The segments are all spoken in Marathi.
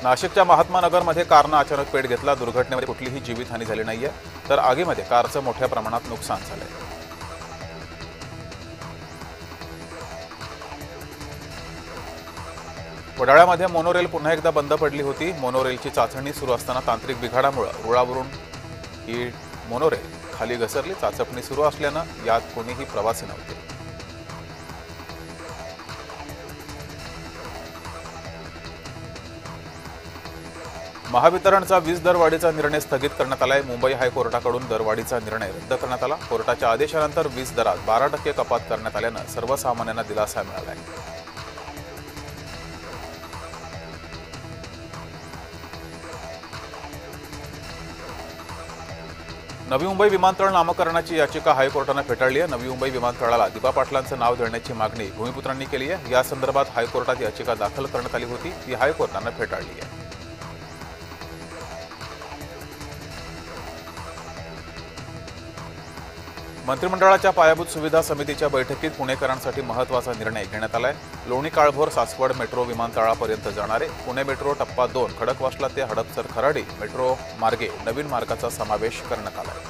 नाशिकच्या महात्मा नगरमध्ये कारनं अचानक पेट घेतला। दुर्घटनेमध्ये कुठलीही जीवितहानी झाली नाहीये, तर आगीमध्ये कारचं मोठ्या प्रमाणात नुकसान झालंय। वडाळ्यामध्ये मोनोरेल पुन्हा एकदा बंद पडली होती। मोनोरेलची चाचणी सुरू असताना तांत्रिक बिघाडामुळे रुळावरून ही मोनोरेल खाली घसरली। चाचपणी सुरू असल्यानं यात कोणीही प्रवासी नव्हते। महावितरणचा वीज दरवाढीचा निर्णय स्थगित करण्यात आलाय। मुंबई हायकोर्टाकडून दरवाढीचा निर्णय रद्द करण्यात आला। कोर्टाच्या आदेशानंतर वीज दरात 12% कपात करण्यात आल्यानं सर्वसामान्यांना दिलासा मिळाला आहे। नवी मुंबई विमानतळ नामकरणाची याचिका हायकोर्टाने फेटाळली आहे। नवी मुंबई विमानतळाला दिबा पाटलांचं नाव देण्याची मागणी भूमिपुत्रांनी केली आहे। या संदर्भात हायकोर्टात याचिका दाखल करण्यात आली होती, ती हायकोर्टाने फेटाळली आहे। मंत्रिमंडळाच्या पायाभूत सुविधा समितीच्या बैठकीत पुणेकरांसाठी महत्त्वाचा निर्णय घेण्यात आलाय। लोणी काळभोर सासवड मेट्रो विमानतळापर्यंत जाणारे पुणे मेट्रो टप्पा 2 खडकवासला ते हडपसर खराडी मेट्रो मार्गे नवीन मार्गाचा समावेश करण्यात आलाय।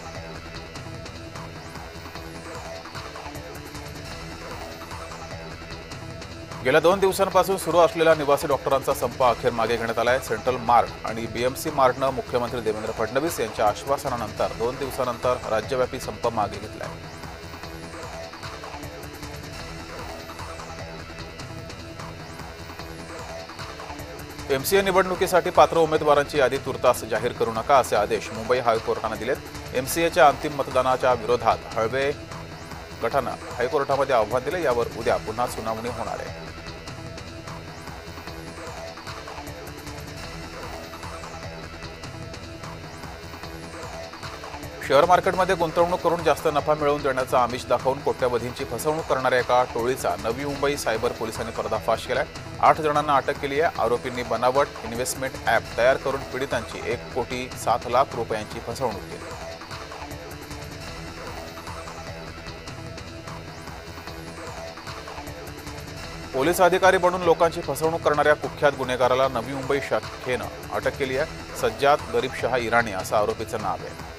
गेल्या 2 दिवसांपासून सुरू असलेला निवासी डॉक्टरांचा संप अखेर मागे घेण्यात आलाय। सेंट्रल मार्ट आणि बीएमसी मार्टनं मुख्यमंत्री देवेंद्र फडणवीस यांच्या आश्वासनानंतर 2 दिवसानंतर राज्यव्यापी संप मागे घेतलाय। एमसीए निवडणुकीसाठी पात्र उमेदवारांची यादी तुर्तास जाहीर करू नका असे आदेश मुंबई हायकोर्टाने दिलेत। एमसीएच्या अंतिम मतदानाच्या विरोधात हळवे गटानं हायकोर्टामध्ये आव्हान दिले। यावर उद्या पुन्हा सुनावणी होणार आहे। शेअर मार्केटमध्ये गुंतवणूक करून जास्त नफा मिळवून देण्याचा आमिष दाखवून कोट्यवधींची फसवणूक करणाऱ्या एका टोळीचा नवी मुंबई सायबर पोलिसांनी पर्दाफाश केलाय। 8 जणांना अटक केली आहे। आरोपींनी बनावट इन्व्हेस्टमेंट ॲप तयार करून पीडितांची 1,07,00,000 रुपयांची फसवणूक केली। पोलीस अधिकारी बनून लोकांची फसवणूक करणाऱ्या कुख्यात गुन्हेगाराला नवी मुंबई शाखेनं अटक केली आहे। सज्जाद गरीबशहा इराणी असं आरोपीचं नाव आहे।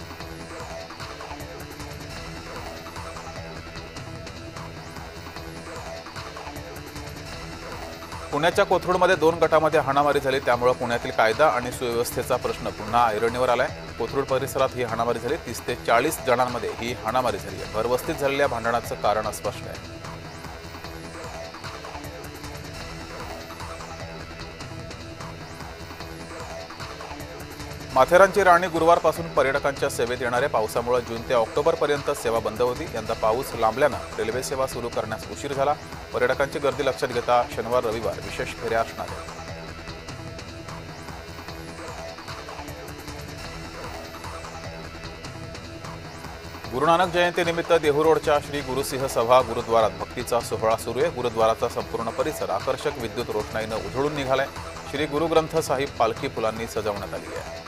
पुण्याच्या कोथरूडमध्ये 2 गटामध्ये हाणामारी झाली, त्यामुळे पुण्यातील कायदा आणि सुव्यवस्थेचा प्रश्न पुन्हा ऐरणीवर आलाय। कोथरूड परिसरात ही हाणामारी झाली। 30 ते 40 जणांमध्ये ही हाणामारी झाली आहे। भरवस्तीत झालेल्या भांडणाचं कारण अस्पष्ट आहे। माथेरानची राणी गुरुवारपासून पर्यटकांच्या सेवेत येणारे। पावसामुळे जून ते ऑक्टोबरपर्यंत सेवा बंद होती। यंदा पाऊस लांबल्यानं रेल्वे सेवा सुरू करण्यास उशीर झाला। पर्यटकांची गर्दी लक्षात घेता शनिवार रविवार विशेष फेऱ्या असणार आहेत। गुरु नानक जयंतीनिमित्त देहूरोडच्या श्री गुरुसिंह सभा गुरुद्वारात भक्तीचा सोहळा सुरू आहे। गुरुद्वाराचा संपूर्ण परिसर आकर्षक विद्युत रोषणाईनं उजळून निघालाय। श्री गुरु ग्रंथ साहिब पालखी फुलांनी सजवण्यात आली आहे।